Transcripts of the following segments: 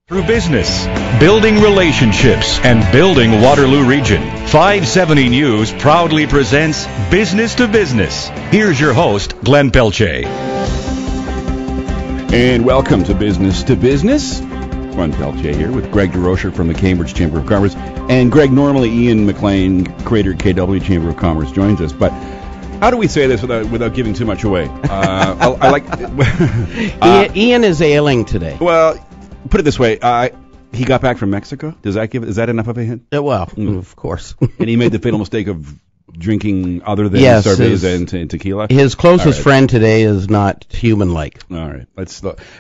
Through business, building relationships, and building Waterloo Region, 570 News proudly presents Business to Business. Here's your host, Glenn Pelletier. And welcome to Business to Business. Glenn Pelletier here with Greg DeRocher from the Cambridge Chamber of Commerce. And Greg, normally Ian McLean, creator of KW Chamber of Commerce, joins us. But how do we say this without giving too much away? I like Ian is ailing today. Well, put it this way, he got back from Mexico. Is that enough of a hint? Of course. And he made the fatal mistake of drinking other than cerveza and tequila. His closest friend today is not human-like. All right,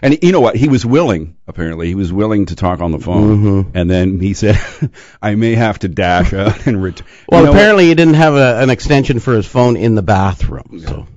and you know what? He was willing. Apparently, he was willing to talk on the phone, and then he said, "I may have to dash out and return." Well, apparently, he didn't have an extension for his phone in the bathroom. So.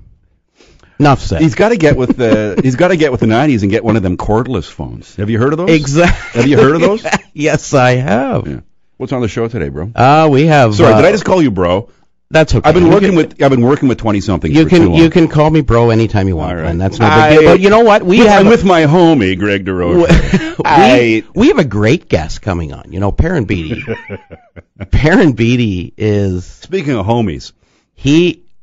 Enough said. He's got to get with the 90s and get one of them cordless phones. Have you heard of those? Exactly. Have you heard of those? Yes, I have. Yeah. What's on the show today, bro? We have. Sorry, did I just call you bro? That's okay. I've been working with 20-somethings. You can call me bro anytime you want, right. And that's no big deal. But you know what? I'm with my homie Greg DeRocher. We have a great guest coming on. You know, Perrin Beatty. Perrin Beatty is. Speaking of homies,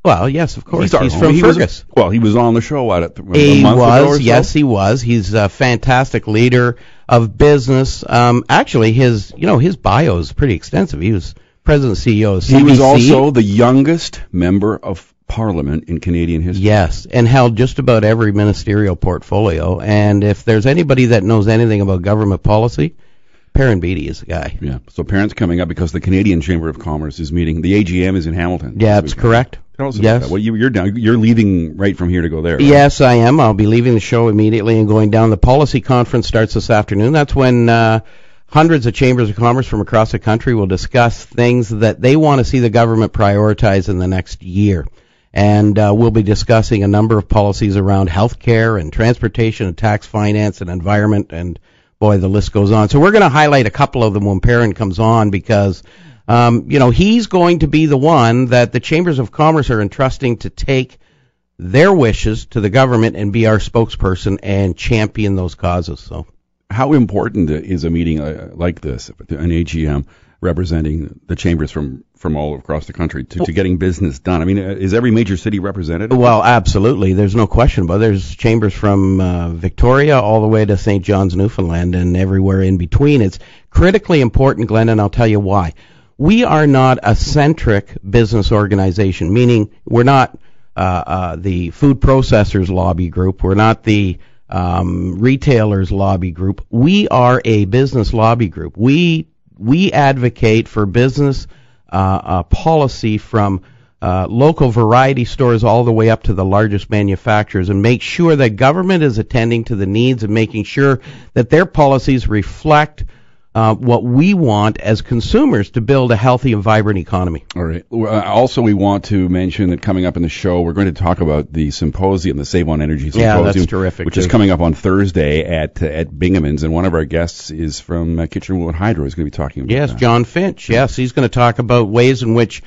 Well, yes, of course. He's from Fergus. He was on the show a month ago or so? Yes, he was. He's a fantastic leader of business. Actually, his bio is pretty extensive. He was president and CEO of CBC. He was also the youngest member of Parliament in Canadian history. Yes, and held just about every ministerial portfolio. And if there's anybody that knows anything about government policy, Perrin Beatty is the guy. Yeah, so Perrin's coming up because the Canadian Chamber of Commerce is meeting. The AGM is in Hamilton. Yeah, that's correct. Tell us about that. Well, you're leaving right from here to go there, right? Yes, I am. I'll be leaving the show immediately and going down. The policy conference starts this afternoon. That's when hundreds of chambers of commerce from across the country will discuss things that they want to see the government prioritize in the next year. And we'll be discussing a number of policies around healthcare and transportation and tax finance and environment, and boy, the list goes on. So we're going to highlight a couple of them when Perrin comes on because he's going to be the one that the chambers of commerce are entrusting to take their wishes to the government and be our spokesperson and champion those causes. So, how important is a meeting like this, an AGM representing the chambers from all across the country to getting business done? I mean, is every major city represented? Well, absolutely. There's no question, but there's chambers from Victoria all the way to St. John's, Newfoundland, and everywhere in between. It's critically important, Glenn, and I'll tell you why. We are not a centric business organization, meaning we're not the food processors lobby group. We're not the retailers lobby group. We are a business lobby group. We advocate for business policy from local variety stores all the way up to the largest manufacturers, and make sure that government is attending to the needs and making sure that their policies reflect what we want as consumers to build a healthy and vibrant economy. All right. Also, we want to mention that coming up in the show, we're going to talk about the symposium, the Save on Energy Symposium. Yeah, that's terrific. Which is coming up on Thursday at Bingaman's, and one of our guests is from Kitchener Hydro. He's going to be talking about that. Yes, John Finch. Yes, he's going to talk about ways in which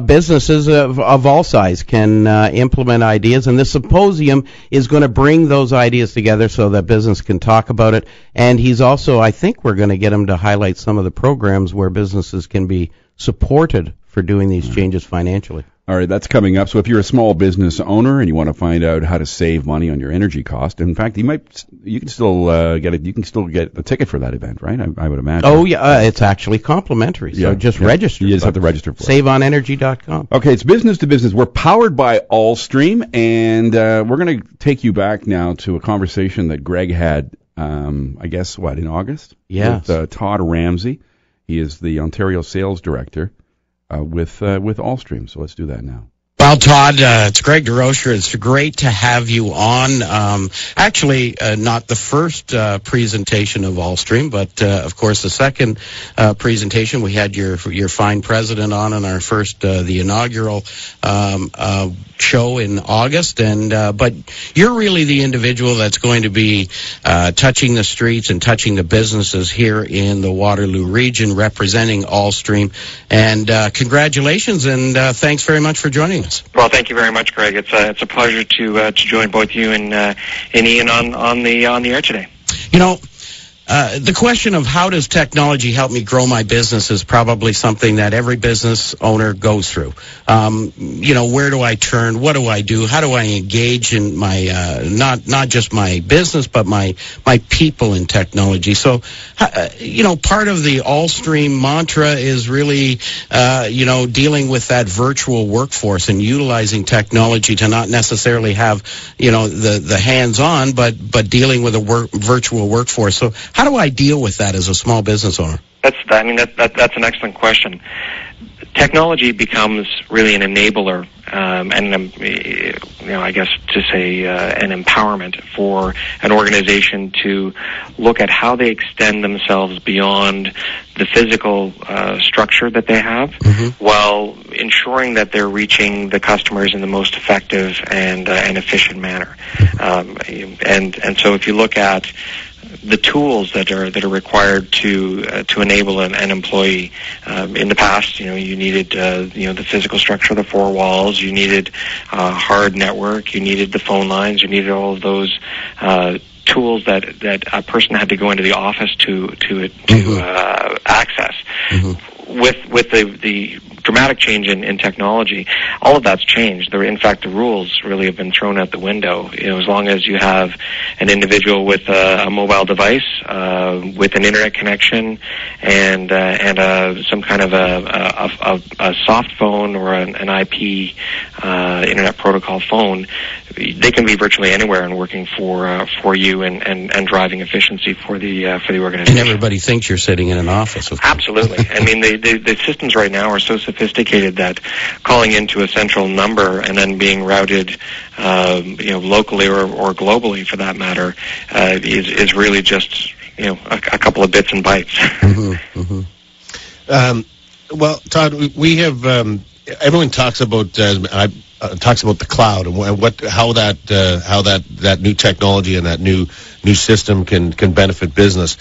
businesses of all size can implement ideas, and this symposium is going to bring those ideas together so that business can talk about it. And he's also, I think we're going to get him to highlight some of the programs where businesses can be supported for doing these changes financially. All right, that's coming up. So if you're a small business owner and you want to find out how to save money on your energy cost, in fact, you can still get a ticket for that event, right? I would imagine. Oh yeah, it's actually complimentary. So just register. You just have to register for it. SaveOnEnergy.com. Okay, it's Business to Business. We're powered by Allstream, and we're going to take you back now to a conversation that Greg had, I guess, in August? Yes. With Todd Ramsey. He is the Ontario Sales Director with Allstream. So let's do that now. Well, Todd, it's Greg DeRocher. It's great to have you on. Actually, not the first presentation of Allstream, but of course the second presentation. We had your fine president on our first the inaugural show in August, and but you're really the individual that's going to be touching the streets and touching the businesses here in the Waterloo region, representing Allstream. And congratulations, and thanks very much for joining us. Well, thank you very much, Greg. It's a pleasure to join both you and Ian on the air today. You know, The question of how does technology help me grow my business is probably something that every business owner goes through. Where do I turn? What do I do? How do I engage in my not just my business but my people in technology? So, part of the Allstream mantra is really dealing with that virtual workforce and utilizing technology to not necessarily have the hands-on, but dealing with a virtual workforce. So how do I deal with that as a small business owner? That's an excellent question. Technology becomes really an enabler, I guess to say an empowerment for an organization to look at how they extend themselves beyond the physical structure that they have, while ensuring that they're reaching the customers in the most effective and efficient manner. And so if you look at the tools that are required to enable an employee. In the past, you needed the physical structure of the four walls. You needed hard network. You needed the phone lines. You needed all of those tools that a person had to go into the office to access. With the dramatic change in technology, all of that's changed. In fact, the rules really have been thrown out the window. As long as you have an individual with a mobile device, with an internet connection, and some kind of a soft phone or an IP internet protocol phone, they can be virtually anywhere and working for you and driving efficiency for the organization. And everybody thinks you're sitting in an office. Absolutely. I mean, the systems right now are so sophisticated that calling into a central number and then being routed, locally or globally, for that matter, is really just a couple of bits and bytes. Well, Todd, we have everyone talks about the cloud and how that new technology and that new system can benefit business.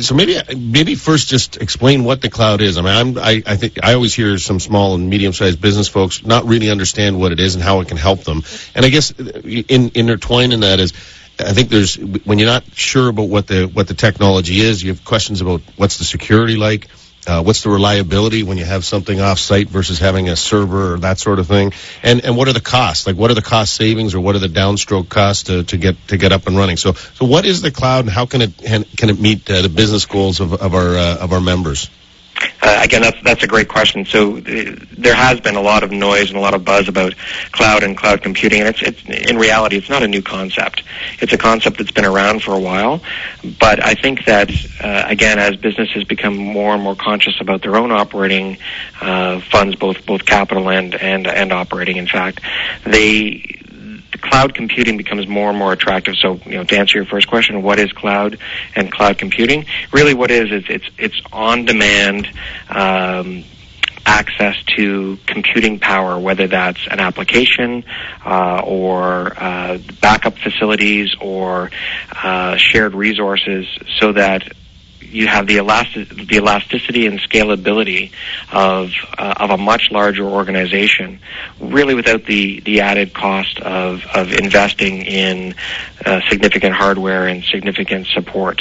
So maybe first just explain what the cloud is. I mean, I think I always hear some small and medium-sized business folks not really understand what it is and how it can help them. And I guess intertwined in that is, I think when you're not sure about what the technology is, you have questions about what's the security like. What's the reliability when you have something off-site versus having a server or that sort of thing? And what are the costs? Like, what are the cost savings or what are the downstroke costs to get up and running? So what is the cloud and how can it meet the business goals of our members? Again, that's a great question. So there has been a lot of noise and a lot of buzz about cloud and cloud computing, and it's in reality, it's not a new concept. It's a concept that's been around for a while, but I think that, again, as businesses become more and more conscious about their own operating funds, both capital and operating, in fact, cloud computing becomes more and more attractive. So, to answer your first question, what is cloud and cloud computing? Really what it's on-demand access to computing power, whether that's an application or backup facilities or shared resources, so that you have the elasticity and scalability of a much larger organization, really without the added cost of investing in significant hardware and significant support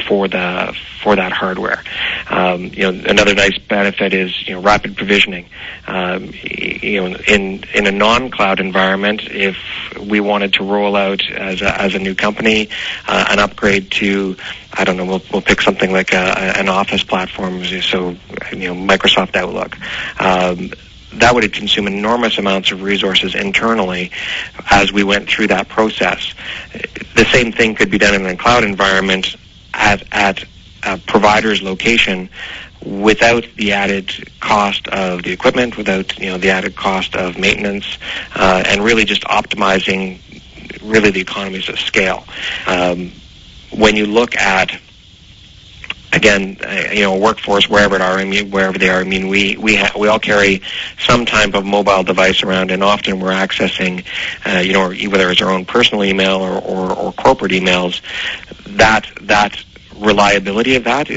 for that hardware. Another nice benefit is rapid provisioning. In a non-cloud environment, if we wanted to roll out as a new company an upgrade to, I don't know, we'll pick something like an Office platform, so Microsoft Outlook. That would consume enormous amounts of resources internally as we went through that process. The same thing could be done in a cloud environment at a provider's location without the added cost of the equipment, without the added cost of maintenance, and really just optimizing really the economies of scale. When you look at, again, workforce, wherever they are, we all carry some type of mobile device around, and often we're accessing, whether it's our own personal email or corporate emails. That reliability of that,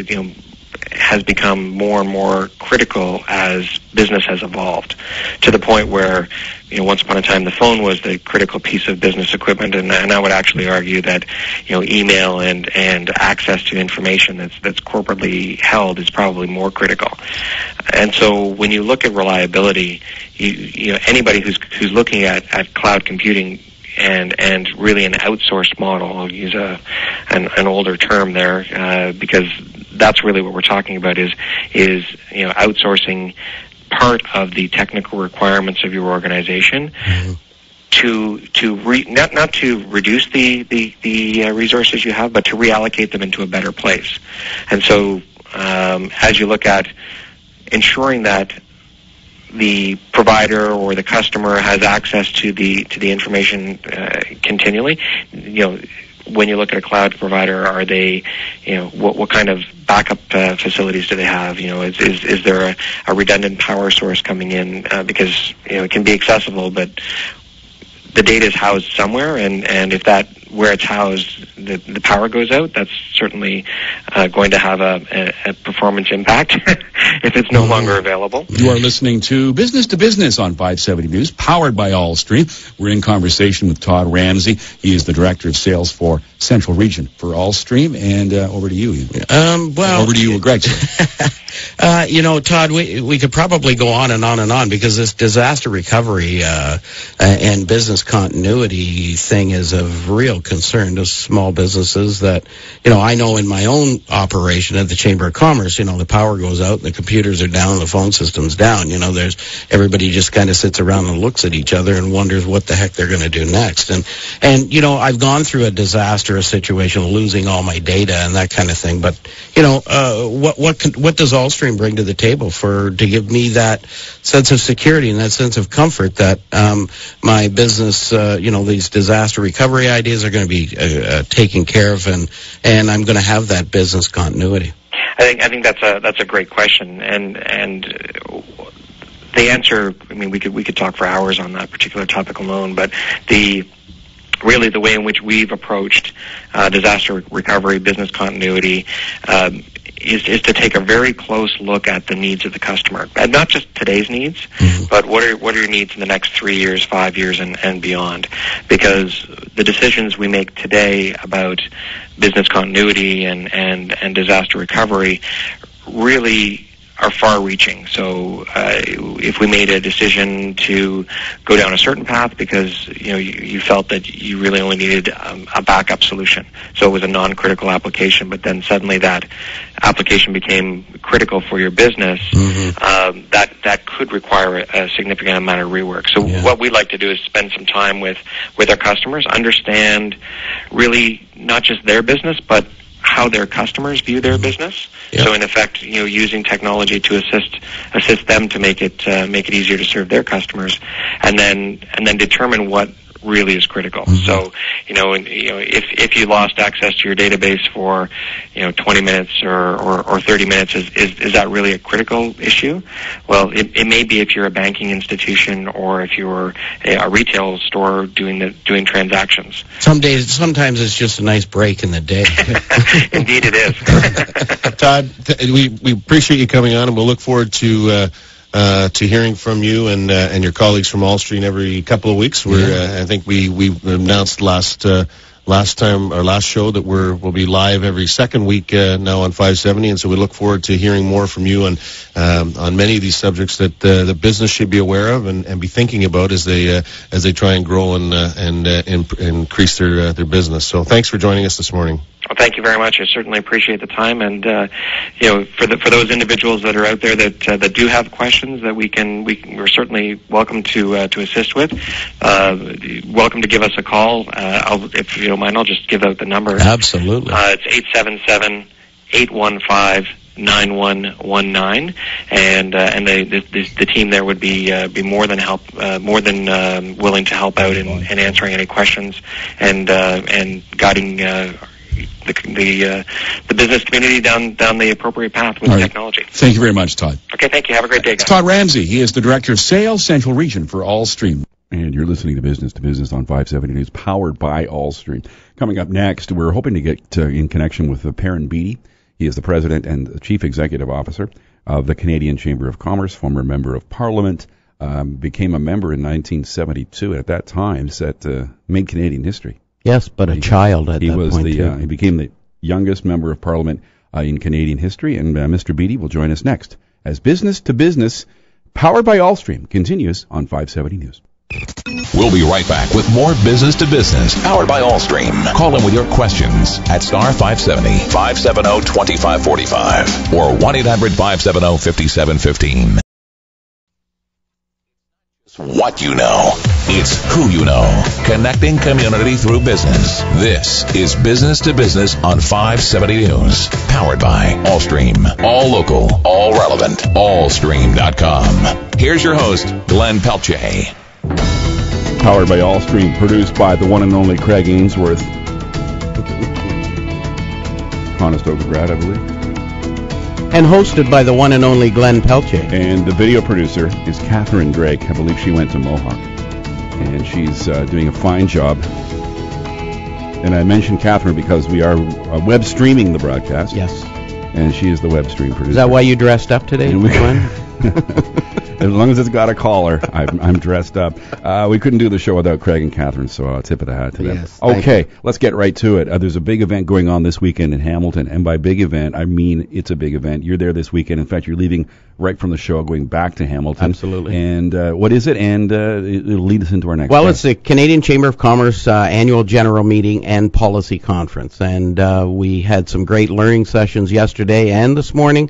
has become more and more critical as business has evolved, to the point where, once upon a time the phone was the critical piece of business equipment, and I would actually argue that, email and access to information that's corporately held is probably more critical. And so when you look at reliability, anybody who's looking at cloud computing and really an outsourced model, I'll use an older term there, because that's really what we're talking about is outsourcing part of the technical requirements of your organization, not to reduce the resources you have, but to reallocate them into a better place. And so as you look at ensuring that the provider or the customer has access to the information continually, when you look at a cloud provider, are they, what kind of backup facilities do they have? Is there a redundant power source coming in? Because it can be accessible, but the data is housed somewhere, and if where it's housed, the power goes out, that's certainly going to have a performance impact if it's no longer available. You are listening to Business to Business on 570 News, powered by Allstream. We're in conversation with Todd Ramsey. He is the Director of Sales for Central Region for Allstream. And over to you, Ian. Over to you, Greg. Todd, we could probably go on and on and on, because this disaster recovery and business continuity thing is of real concern to small businesses that, I know in my own operation at the Chamber of Commerce, the power goes out and the computers are down and the phone system's down. Everybody just kind of sits around and looks at each other and wonders what the heck they're going to do next. And I've gone through a disastrous situation, losing all my data and that kind of thing. But, what does Allstream bring to the table to give me that sense of security and that sense of comfort that my business, these disaster recovery ideas are going to be taken care of, and I'm going to have that business continuity? I think that's a great question, and the answer, we could talk for hours on that particular topic alone, but the way in which we've approached disaster recovery, business continuity, is to take a very close look at the needs of the customer, and not just today's needs, but what are your needs in the next 3 years, 5 years, and beyond. Because the decisions we make today about business continuity and disaster recovery really are far-reaching. So if we made a decision to go down a certain path because you felt that you really only needed a backup solution, so it was a non-critical application, but then suddenly that application became critical for your business, that could require a significant amount of rework. So what we like to do is spend some time with our customers, understand really not just their business, but how their customers view their business. So in effect, using technology to assist them to make it easier to serve their customers, and then determine what really is critical. So, if you lost access to your database for, 20 minutes or 30 minutes, is that really a critical issue? Well, it may be if you're a banking institution or if you're a retail store doing transactions. Sometimes it's just a nice break in the day. Indeed it is. Todd, we appreciate you coming on, and we'll look forward to hearing from you and your colleagues from Allstream every couple of weeks. I think we announced last show that we'll be live every second week now on 570, and so we look forward to hearing more from you on many of these subjects that the business should be aware of and be thinking about as they try and grow and increase their business. So thanks for joining us this morning. Well, thank you very much. I certainly appreciate the time, and for those individuals that are out there that do have questions that we're certainly welcome to assist with. Welcome to give us a call. If you don't mind, I'll just give out the number. Absolutely. It's 877-815-9119, and the team there would be more than willing to help out in answering any questions and guiding the business community down the appropriate path with technology. Thank you very much, Todd. Okay, thank you. Have a great day, guys. Todd Ramsey. He is the Director of Sales, Central Region for Allstream. And you're listening to Business on 570 News, powered by Allstream. Coming up next, we're hoping to get in connection with Perrin Beatty. He is the president and the chief executive officer of the Canadian Chamber of Commerce, former member of Parliament, became a member in 1972. At that time, made Canadian history. Yes, but a child at that point, too. He became the youngest member of Parliament in Canadian history, and Mr. Beattie will join us next as Business to Business, powered by Allstream, continues on 570 News. We'll be right back with more Business to Business, powered by Allstream. Call in with your questions at star 570, 570-2545 or 1-800-570-5715. What you know. It's who you know. Connecting community through business. This is Business to Business on 570 News. Powered by Allstream. All local, all relevant. Allstream.com. Here's your host, Glenn Pelletier. Powered by Allstream, produced by the one and only Craig Ainsworth. Conestoga grad, I believe. And hosted by the one and only Glenn Pelletier. And the video producer is Catherine Drake. I believe she went to Mohawk. And she's doing a fine job. And I mentioned Catherine because we are web streaming the broadcast. Yes. And she is the web stream producer. Is that why you dressed up today, Glenn? As long as it's got a collar, I'm dressed up. We couldn't do the show without Craig and Catherine, so tip of the hat to them. Yes, okay, let's get right to it. There's a big event going on this weekend in Hamilton, and by big event, I mean it's a big event. You're there this weekend. In fact, you're leaving right from the show, going back to Hamilton. Absolutely. And what is it? And it'll lead us into our next. Well, it's the Canadian Chamber of Commerce annual general meeting and policy conference, and we had some great learning sessions yesterday and this morning.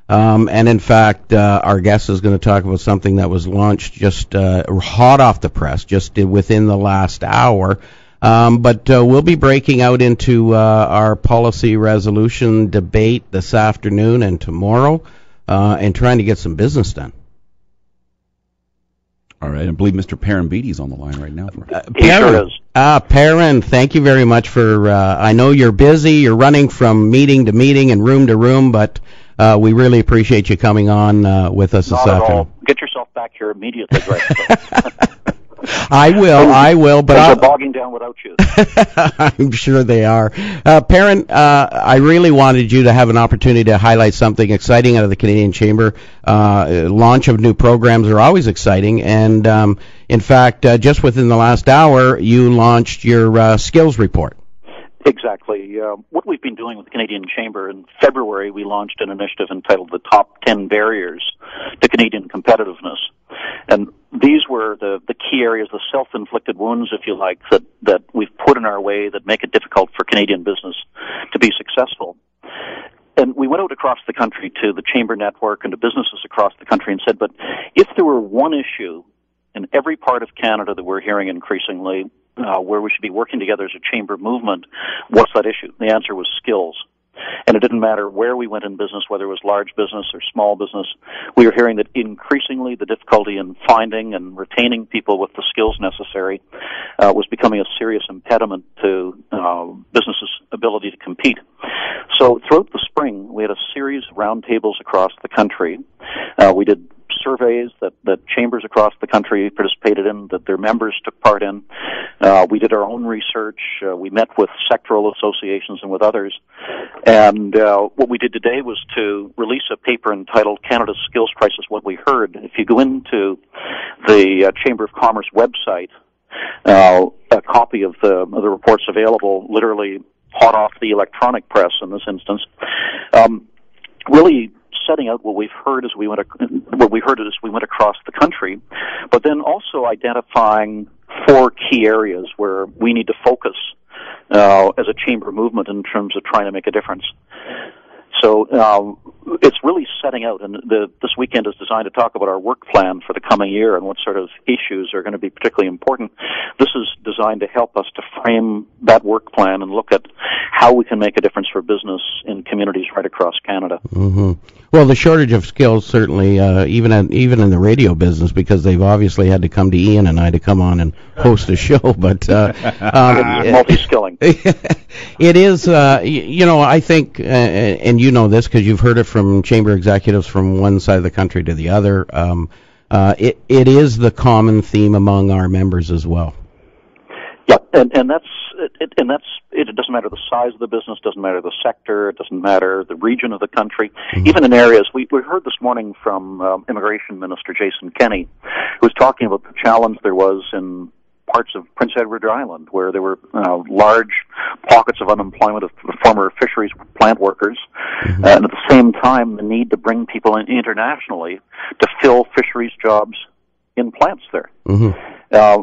And in fact, our guest is going to talk about something that was launched just hot off the press, just within the last hour. But we'll be breaking out into our policy resolution debate this afternoon and tomorrow, and trying to get some business done. All right, I believe Mr. Perrin Beatty's on the line right now. Perrin, Perrin, thank you very much for. I know you're busy. You're running from meeting to meeting and room to room, but we really appreciate you coming on with us this afternoon. Not at all. Get yourself back here immediately, Greg. I will, but they're bogging down without you. I'm sure they are. Perrin, I really wanted you to have an opportunity to highlight something exciting out of the Canadian Chamber. Launch of new programs are always exciting, and in fact, just within the last hour, you launched your skills report. Exactly. What we've been doing with the Canadian Chamber, in February we launched an initiative entitled The Top 10 Barriers to Canadian Competitiveness. And these were the key areas, the self-inflicted wounds, if you like, that we've put in our way that make it difficult for Canadian business to be successful. And we went out across the country to the Chamber network and to businesses across the country and said, but if there were one issue in every part of Canada that we're hearing increasingly, where we should be working together as a chamber movement, what's that issue? The answer was skills. And it didn't matter where we went in business, whether it was large business or small business. We were hearing that increasingly the difficulty in finding and retaining people with the skills necessary was becoming a serious impediment to businesses' ability to compete. So throughout the spring, we had a series of roundtables across the country. We did surveys that chambers across the country participated in, that their members took part in. We did our own research. We met with sectoral associations and with others. And what we did today was to release a paper entitled Canada's Skills Crisis, What We Heard. If you go into the Chamber of Commerce website, a copy of the report's available, literally hot off the electronic press in this instance, really setting out what we've heard as we went across the country, but then also identifying 4 key areas where we need to focus as a chamber movement in terms of trying to make a difference. So it's really setting out, and this weekend is designed to talk about our work plan for the coming year and what sort of issues are going to be particularly important. This is designed to help us to frame that work plan and look at how we can make a difference for business in communities right across Canada. Mm-hmm. Well, the shortage of skills certainly, even in the radio business, because they've obviously had to come to Ian and I to come on and host a show. But multi-skilling. It is, I think, and you know this because you've heard it from chamber executives from one side of the country to the other. It is the common theme among our members as well. Yeah, and that's it doesn't matter the size of the business, doesn't matter the sector, it doesn't matter the region of the country. Mm-hmm. Even in areas we heard this morning from Immigration Minister Jason Kenney, who was talking about the challenge there was in parts of Prince Edward Island, where there were large pockets of unemployment of former fisheries plant workers, mm-hmm. And at the same time the need to bring people in internationally to fill fisheries jobs in plants there. Mm-hmm.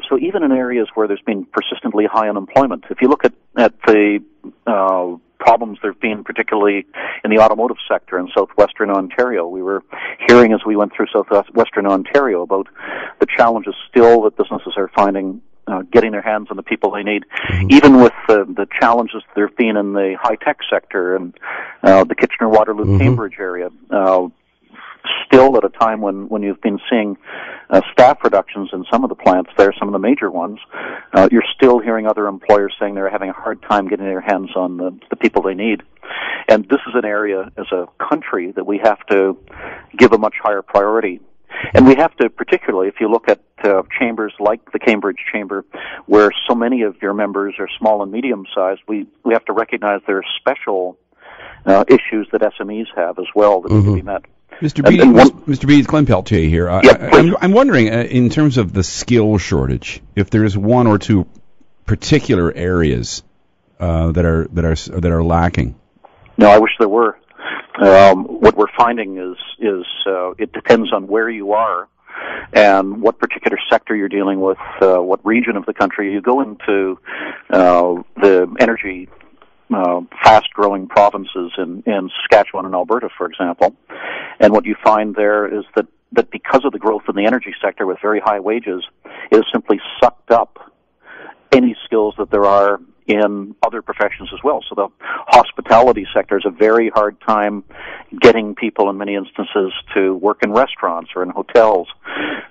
So even in areas where there's been persistently high unemployment, if you look at the problems there have been, particularly in the automotive sector in southwestern Ontario, we were hearing as we went through southwestern Ontario about the challenges still that businesses are finding getting their hands on the people they need, mm-hmm. even with the challenges there have been in the high-tech sector and the Kitchener-Waterloo, mm-hmm. Cambridge area. Still at a time when you've been seeing staff reductions in some of the plants there, some of the major ones, you're still hearing other employers saying they're having a hard time getting their hands on the people they need. And this is an area as a country that we have to give a much higher priority. And we have to, particularly if you look at chambers like the Cambridge Chamber, where so many of your members are small and medium-sized, we have to recognize there are special issues that SMEs have as well that mm-hmm. need to be met. Mr. B, it's Glenn Pelletier here. I'm wondering, in terms of the skill shortage, if there's one or two particular areas that are lacking. No, I wish there were. What we're finding is it depends on where you are and what particular sector you're dealing with, what region of the country. You go into the energy fast-growing provinces in Saskatchewan and Alberta, for example, and what you find there is that because of the growth in the energy sector with very high wages, it has simply sucked up any skills that there are in other professions as well. So the hospitality sector is a very hard time getting people in many instances to work in restaurants or in hotels.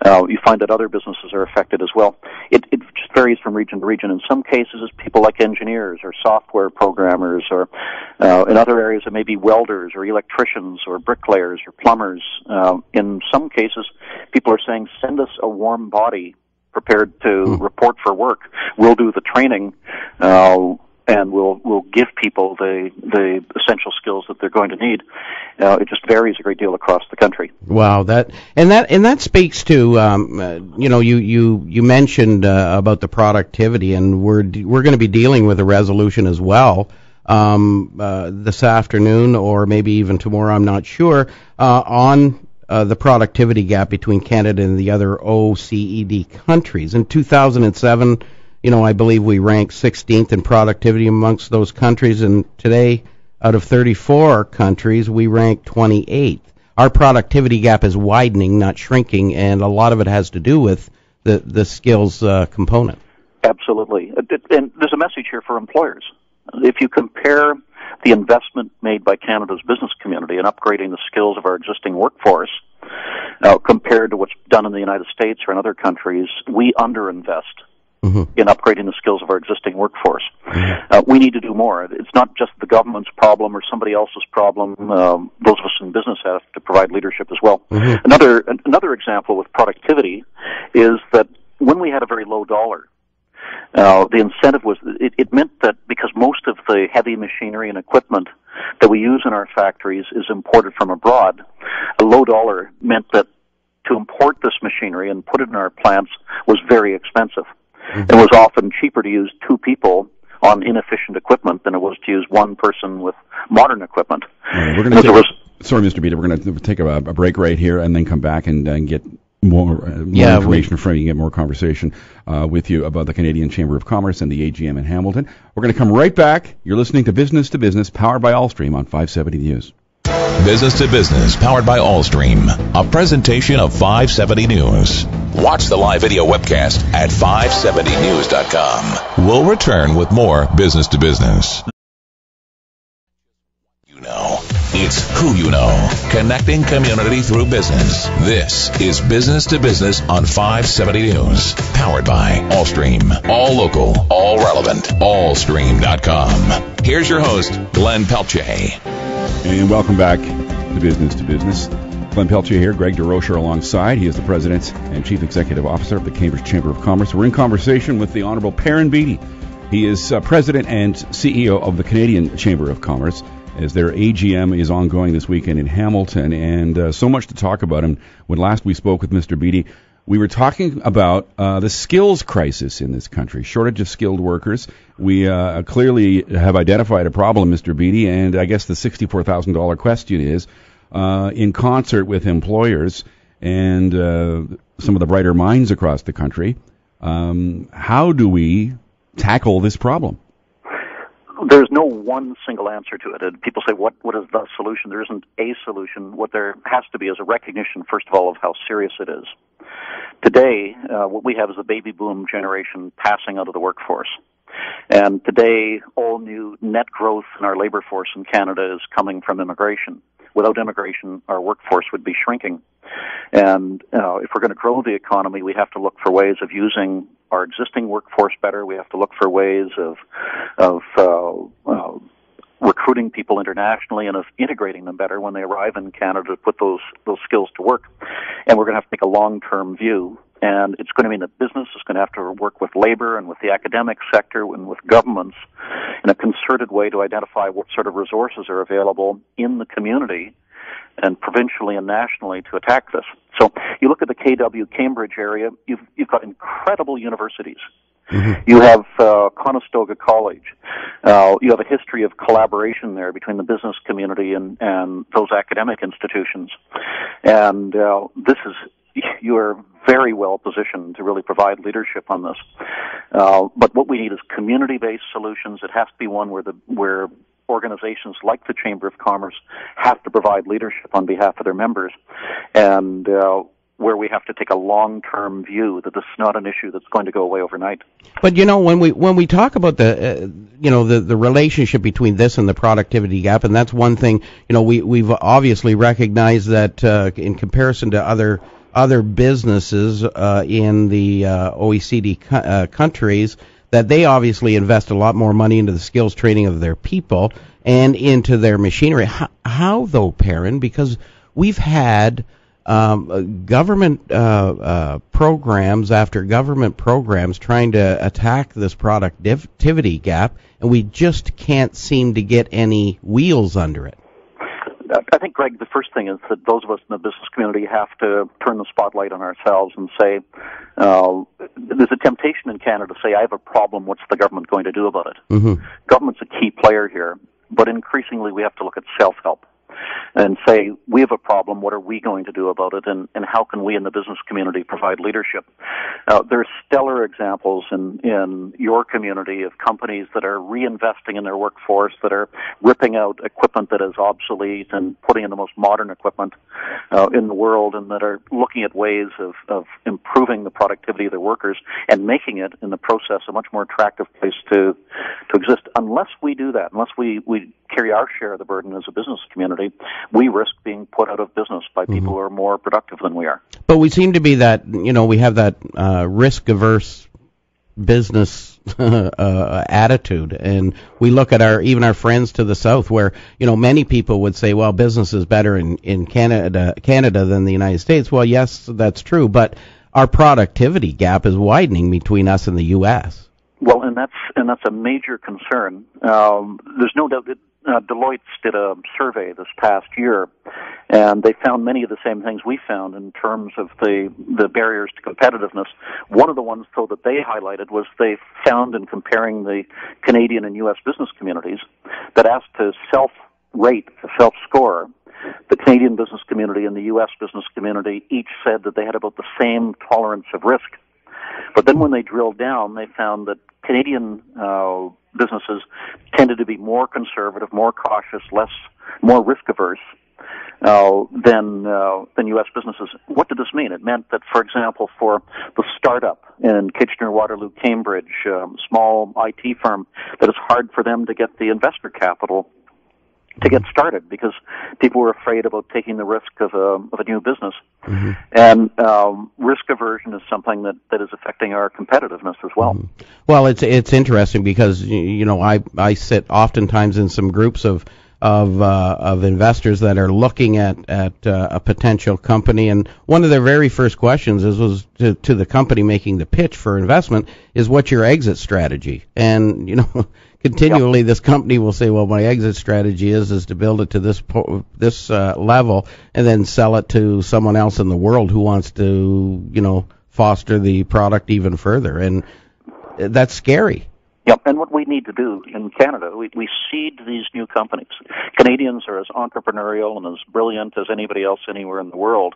You find that other businesses are affected as well. It just varies from region to region. In some cases, it's people like engineers or software programmers, or in other areas it may be welders or electricians or bricklayers or plumbers. In some cases, people are saying, send us a warm body prepared to report for work. We'll do the training, and we'll give people the essential skills that they're going to need. It just varies a great deal across the country. Wow, that speaks to you mentioned about the productivity, and we're going to be dealing with a resolution as well this afternoon, or maybe even tomorrow. I'm not sure on the productivity gap between Canada and the other OECD countries. In 2007, I believe we ranked 16th in productivity amongst those countries, and today, out of 34 countries, we rank 28th. Our productivity gap is widening, not shrinking, and a lot of it has to do with the skills component. Absolutely. And there's a message here for employers. If you compare the investment made by Canada's business community in upgrading the skills of our existing workforce compared to what's done in the United States or in other countries, we underinvest mm-hmm. in upgrading the skills of our existing workforce. Mm-hmm. We need to do more. It's not just the government's problem or somebody else's problem. Those of us in business have to provide leadership as well. Mm-hmm. Another example with productivity is that when we had a very low dollar, the incentive was, it meant that because most of the heavy machinery and equipment that we use in our factories is imported from abroad, a low dollar meant that to import this machinery and put it in our plants was very expensive. Mm-hmm. It was often cheaper to use two people on inefficient equipment than it was to use one person with modern equipment. Sorry, Mr. Beater, we're going to take a break right here and then come back and get more information from you, get more conversation with you about the Canadian Chamber of Commerce and the AGM in Hamilton. We're going to come right back. You're listening to Business to Business, powered by Allstream on 570 News. Business to Business, powered by Allstream, a presentation of 570 News. Watch the live video webcast at 570news.com. We'll return with more Business to Business. It's who you know. Connecting community through business. This is Business to Business on 570 News. Powered by Allstream. All local, all relevant. Allstream.com. Here's your host, Glenn Pelletier. And welcome back to Business to Business. Glenn Glenn Pelletier here, Greg DeRocher alongside. He is the President and Chief Executive Officer of the Cambridge Chamber of Commerce. We're in conversation with the Honourable Perrin Beatty. He is President and CEO of the Canadian Chamber of Commerce, as their AGM is ongoing this weekend in Hamilton, and so much to talk about. And when last we spoke with Mr. Beatty, we were talking about the skills crisis in this country, shortage of skilled workers. We clearly have identified a problem, Mr. Beatty, and I guess the $64,000 question is, in concert with employers and some of the brighter minds across the country, how do we tackle this problem? There's no one single answer to it. And people say, what is the solution? There isn't a solution. What there has to be is a recognition, first of all, of how serious it is. Today, what we have is a baby boom generation passing out of the workforce. And today, all new net growth in our labor force in Canada is coming from immigration. Without immigration, our workforce would be shrinking. And if we're going to grow the economy, we have to look for ways of using our existing workforce better. We have to look for ways of recruiting people internationally and of integrating them better when they arrive in Canada to put those skills to work. And we're going to have to take a long-term view. And it's going to mean that business is going to have to work with labor and with the academic sector and with governments in a concerted way to identify what sort of resources are available in the community and provincially and nationally to attack this. So you look at the KW Cambridge area, you've got incredible universities. Mm-hmm. You have Conestoga College. You have a history of collaboration there between the business community and those academic institutions. And you are very well positioned to really provide leadership on this. But what we need is community-based solutions. It has to be one where organizations like the Chamber of Commerce have to provide leadership on behalf of their members, and where we have to take a long-term view that this is not an issue that's going to go away overnight. But when we talk about the relationship between this and the productivity gap, and that's one thing, we've obviously recognized that in comparison to other businesses in the OECD countries, that they obviously invest a lot more money into the skills training of their people and into their machinery. How though, Perrin? Because we've had government programs after government programs trying to attack this productivity gap, and we just can't seem to get any wheels under it. I think, Greg, the first thing is that those of us in the business community have to turn the spotlight on ourselves and say, there's a temptation in Canada to say, I have a problem, what's the government going to do about it? Mm-hmm. Government's a key player here, but increasingly we have to look at self-help and say, we have a problem, what are we going to do about it, and how can we in the business community provide leadership? There are stellar examples in your community of companies that are reinvesting in their workforce, that are ripping out equipment that is obsolete and putting in the most modern equipment in the world, and that are looking at ways of improving the productivity of their workers and making it, in the process, a much more attractive place to exist. Unless we do that, unless we carry our share of the burden as a business community, we risk being put out of business by people who are more productive than we are. But we seem to be that, we have that risk-averse business attitude, and we look at our friends to the south, where many people would say, well, business is better in Canada than the United States. Well, yes, that's true, but our productivity gap is widening between us and the U.S. Well, and that's a major concern. There's no doubt that Deloitte did a survey this past year, and they found many of the same things we found in terms of the barriers to competitiveness. One of the ones, though, that they highlighted was they found, in comparing the Canadian and U.S. business communities, that asked to self-rate, to self-score, the Canadian business community and the U.S. business community each said that they had about the same tolerance of risk. But then when they drilled down, they found that Canadian businesses tended to be more conservative, more cautious, more risk-averse than U.S. businesses. What did this mean? It meant that, for example, for the startup in Kitchener, Waterloo, Cambridge, small IT firm, that it's hard for them to get the investor capital to get started because people were afraid about taking the risk of a new business. Mm-hmm. And risk aversion is something that is affecting our competitiveness as well. Mm-hmm. Well, it's interesting because I sit oftentimes in some groups of of investors that are looking at a potential company, and one of their very first questions was to the company making the pitch for investment is, what's your exit strategy? And continually this company will say, well, my exit strategy is to build it to this level and then sell it to someone else in the world who wants to foster the product even further, and that's scary. Yep, and what we need to do in Canada, we seed these new companies. Canadians are as entrepreneurial and as brilliant as anybody else anywhere in the world,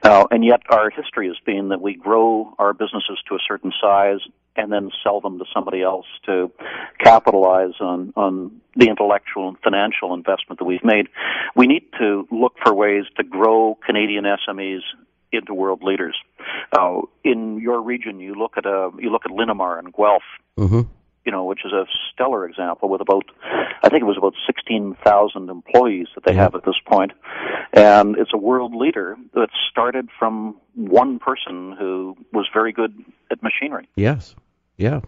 and yet our history has been that we grow our businesses to a certain size and then sell them to somebody else to capitalize on the intellectual and financial investment that we've made. We need to look for ways to grow Canadian SMEs into world leaders. In your region, you look at Linamar and Guelph, which is a stellar example with about 16,000 employees that they have at this point. And it's a world leader that started from one person who was very good at machinery. Yes. Yeah.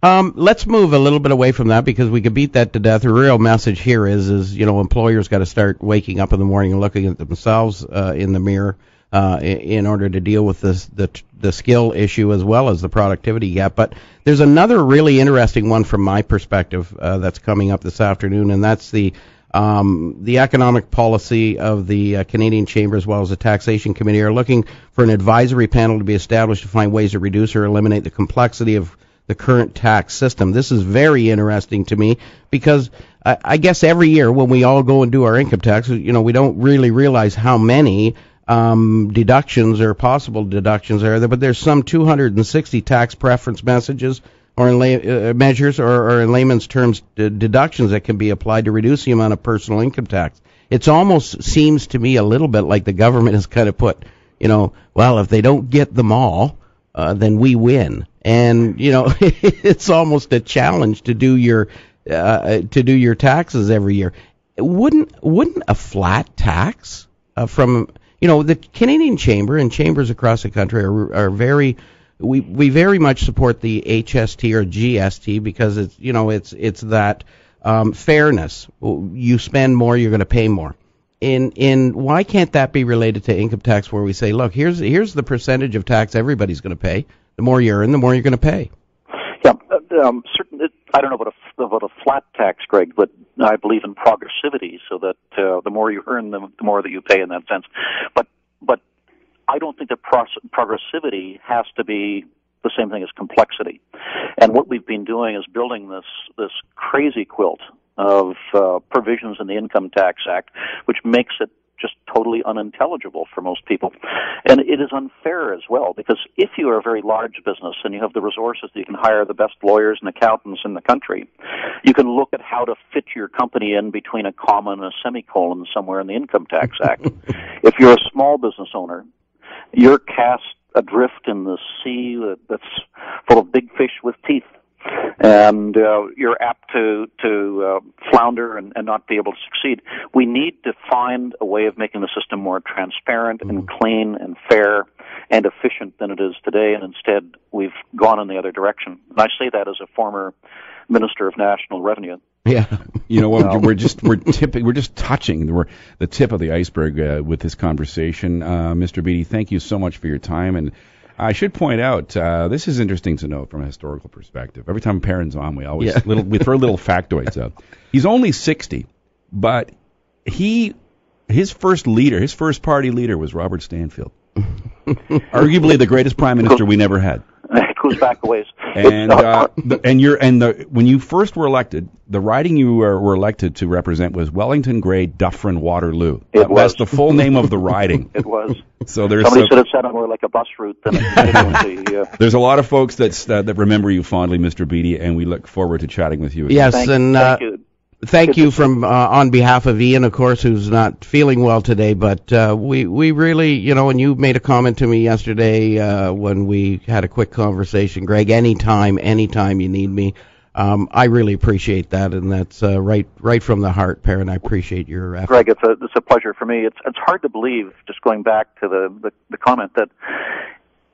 Let's move a little bit away from that, because we could beat that to death. The real message here is employers got to start waking up in the morning and looking at themselves in the mirror in order to deal with the skill issue as well as the productivity gap. But there's another really interesting one from my perspective that's coming up this afternoon, and that's the economic policy of the Canadian Chamber as well as the Taxation Committee are looking for an advisory panel to be established to find ways to reduce or eliminate the complexity of the current tax system. This is very interesting to me because I guess every year when we all go and do our income tax, we don't really realize how many deductions or possible deductions are there, but there's some 260 tax preference messages or measures or in layman's terms deductions that can be applied to reduce the amount of personal income tax. It almost seems to me a little bit like the government has kind of put, well, if they don't get them all, then we win. And it's almost a challenge to do your taxes every year. Wouldn't a flat tax from the Canadian Chamber and chambers across the country are very, we very much support the HST or GST because it's that fairness. You spend more, you're going to pay more. In why can't that be related to income tax, where we say, look, here's the percentage of tax everybody's going to pay. The more you earn, the more you're going to pay. Yeah, I don't know about a flat tax, Greg, but I believe in progressivity, so that the more you earn, the more that you pay in that sense. But I don't think that progressivity has to be the same thing as complexity. And what we've been doing is building this crazy quilt of provisions in the Income Tax Act, which makes it just totally unintelligible for most people. And it is unfair as well, because if you are a very large business and you have the resources that you can hire the best lawyers and accountants in the country, you can look at how to fit your company in between a comma and a semicolon somewhere in the Income Tax Act. If you're a small business owner, you're cast adrift in the sea that's full of big fish with teeth. And you're apt to flounder and not be able to succeed. We need to find a way of making the system more transparent and clean and fair and efficient than it is today, and instead we've gone in the other direction. And I say that as a former Minister of National Revenue. Yeah, we're just touching the tip of the iceberg with this conversation. Mr. Beattie, thank you so much for your time. And I should point out, this is interesting to note from a historical perspective. Every time Perrin's on, we throw little factoids out. He's only 60, but his first party leader was Robert Stanfield, arguably the greatest prime minister we never had. It goes back a ways. And when you first were elected, the riding you were elected to represent was Wellington, Grey, Dufferin, Waterloo. That's the full name of the riding. It was. So there's somebody should have said it more like a bus route than a There's a lot of folks that remember you fondly, Mr. Beattie, and we look forward to chatting with you again. Yes, thank you. Thank you from on behalf of Ian, of course, who's not feeling well today. But we really, and you made a comment to me yesterday when we had a quick conversation, Greg. Anytime you need me, I really appreciate that, and that's right from the heart, Perrin. I appreciate your effort. Greg, it's a pleasure for me. It's hard to believe, just going back to the comment, that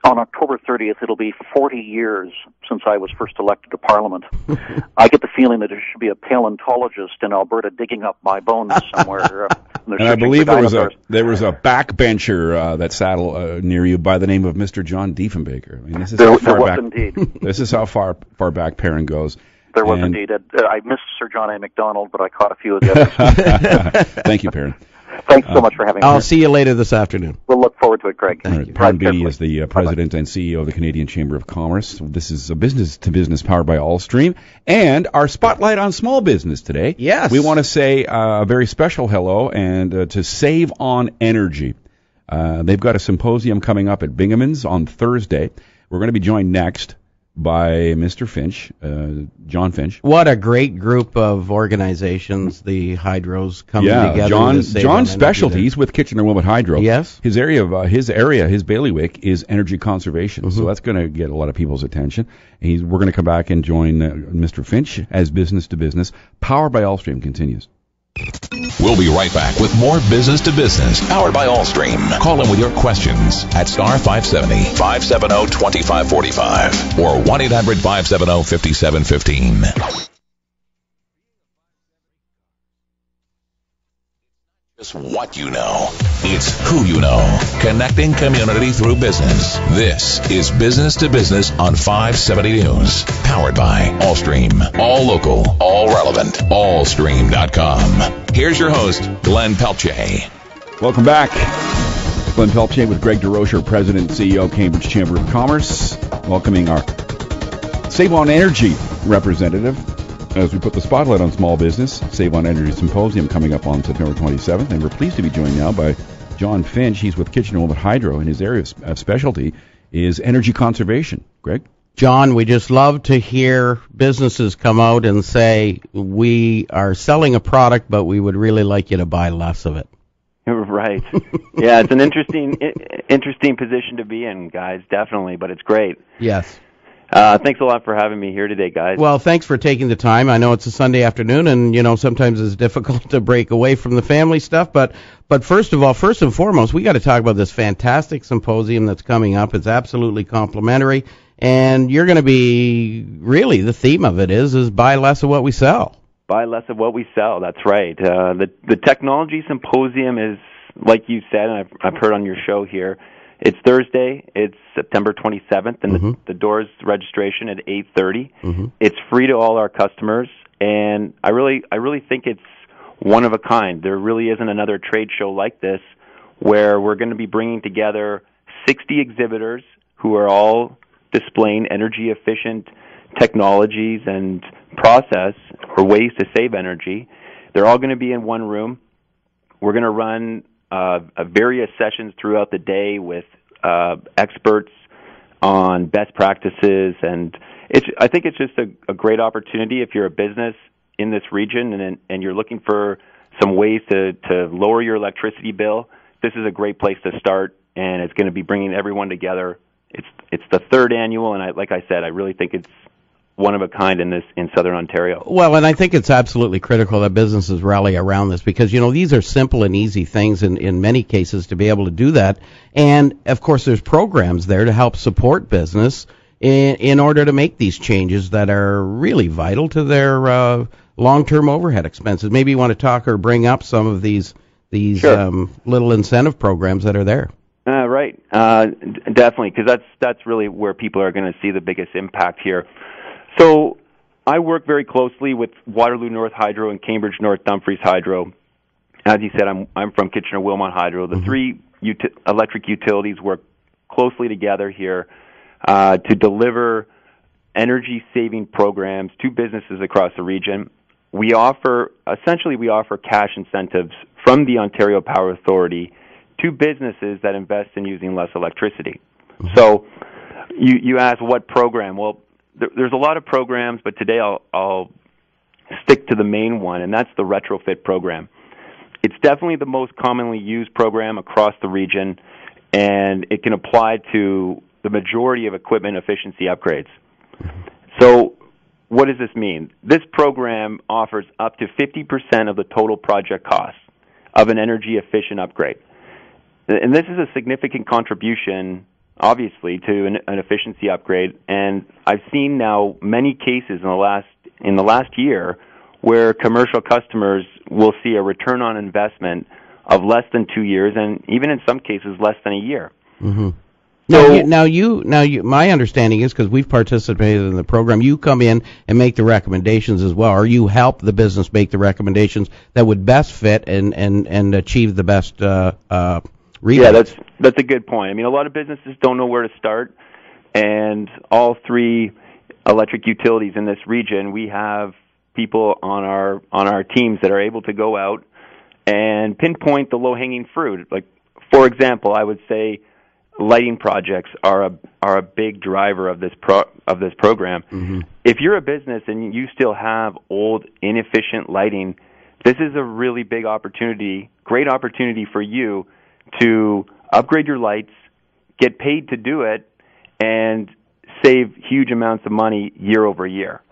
On October 30th, it'll be 40 years since I was first elected to Parliament. I get the feeling that there should be a paleontologist in Alberta digging up my bones somewhere. And I believe there was a backbencher that sat near you by the name of Mr. John Diefenbaker. I mean, this is there how far was back. Indeed. This is how far back Perrin goes. There was indeed. I missed Sir John A. Macdonald, but I caught a few of the others. Thank you, Perrin. Thanks so much for having me. I'll see you later this afternoon. We'll look forward to it, Greg. Thank you. Perrin Beatty is the president and CEO of the Canadian Chamber of Commerce. This is a business to business powered by Allstream, and our spotlight on small business today. Yes, we want to say a very special hello and to Save on Energy. They've got a symposium coming up at Bingaman's on Thursday. We're going to be joined next by Mr. Finch, John Finch. What a great group of organizations, the Hydros coming together. John's specialty, he's with Kitchener-Wilmot Hydro. Yes. His bailiwick is energy conservation. So that's going to get a lot of people's attention. We're going to come back and join Mr. Finch as Business to Business. Powered by Allstream continues. We'll be right back with more Business to Business, powered by Allstream. Call in with your questions at star 570 570 2545 or 1-800-570-5715. It's what you know. It's who you know. Connecting community through business. This is Business to Business on 570 News. Powered by Allstream. All local, all relevant. Allstream.com. Here's your host, Glenn Pelletier. Welcome back. Glenn Pelletier with Greg DeRocher, President and CEO, Cambridge Chamber of Commerce. Welcoming our Save on Energy representative as we put the spotlight on small business. Save on Energy Symposium coming up on September 27th. And we're pleased to be joined now by John Finch. He's with Kitchener-Wilmot Hydro, and his area of specialty is energy conservation. Greg? John, we just love to hear businesses come out and say, we are selling a product, but we would really like you to buy less of it. Right. Yeah, it's an interesting position to be in, guys, definitely, but it's great. Yes. Thanks a lot for having me here today, guys. Well, thanks for taking the time. I know it's a Sunday afternoon, and, sometimes it's difficult to break away from the family stuff, but first and foremost, we got to talk about this fantastic symposium that's coming up. It's absolutely complimentary, and you're going to be, really, the theme of it is buy less of what we sell. Buy less of what we sell, that's right. The technology symposium is, like you said, and I've heard on your show here, it's Thursday. It's September 27th, and the doors registration at 8:30. It's free to all our customers, and I really think it's one of a kind. There really isn't another trade show like this where we're going to be bringing together 60 exhibitors who are all displaying energy efficient technologies and process or ways to save energy. They're all going to be in one room. We're going to run various sessions throughout the day with experts on best practices, and I think it's just a great opportunity if you're a business in this region and you're looking for some ways to lower your electricity bill. This is a great place to start, and it's going to be bringing everyone together. It's the third annual, and like I said, I really think it's one of a kind in Southern Ontario. Well, and I think it's absolutely critical that businesses rally around this because, these are simple and easy things in many cases to be able to do that. And, of course, there's programs there to help support business in order to make these changes that are really vital to their long-term overhead expenses. Maybe you want to talk or bring up some of these Sure. Little incentive programs that are there. Right. Definitely, because that's really where people are going to see the biggest impact here. So I work very closely with Waterloo North Hydro and Cambridge North Dumfries Hydro. As you said, I'm from Kitchener-Wilmot Hydro. The three electric utilities work closely together here to deliver energy-saving programs to businesses across the region. We offer cash incentives from the Ontario Power Authority to businesses that invest in using less electricity. So you ask what program? Well, there's a lot of programs, but today I'll stick to the main one, and that's the retrofit program. It's definitely the most commonly used program across the region, and it can apply to the majority of equipment efficiency upgrades. So what does this mean? This program offers up to 50% of the total project cost of an energy-efficient upgrade. And this is a significant contribution obviously, to an efficiency upgrade. And I've seen now many cases in the last year where commercial customers will see a return on investment of less than 2 years, and even in some cases less than a year. Mm-hmm. So, now you, my understanding is, because we've participated in the program, you come in and make the recommendations as well, or you help the business make the recommendations that would best fit and achieve the best rebate. yeah, that's a good point. I mean, a lot of businesses don't know where to start, and all three electric utilities in this region, we have people on our teams that are able to go out and pinpoint the low-hanging fruit. Like, for example, I would say lighting projects are a big driver of this program. Mm-hmm. If you're a business and you still have old, inefficient lighting, this is a really big opportunity, great opportunity for you to upgrade your lights, get paid to do it, and save huge amounts of money year over year.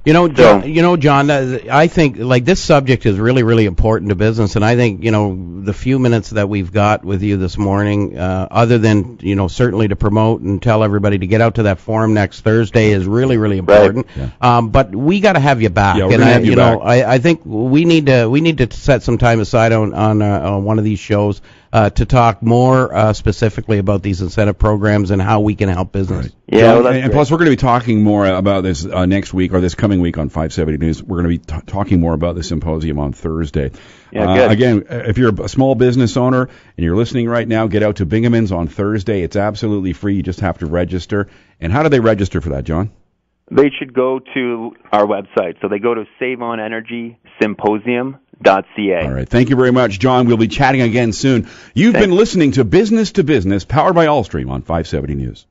John, I think like this subject is really, really important to business, and I think the few minutes that we've got with you this morning, other than certainly to promote and tell everybody to get out to that forum next Thursday, is really, really important. Right. Yeah. But we got to have you back, yeah, we're gonna have you back. I think we need to set some time aside on one of these shows to talk more specifically about these incentive programs and how we can help business. Right. Yeah, and plus we're going to be talking more about this next week, or this coming week on 570 News. We're going to be talking more about the symposium on Thursday. Yeah, good. Again, if you're a small business owner and you're listening right now, get out to Bingaman's on Thursday. It's absolutely free. You just have to register. And how do they register for that, John? They should go to our website. So they go to saveonenergysymposium.ca. All right. Thank you very much, John. We'll be chatting again soon. You've been listening to Business, powered by Allstream on 570 News.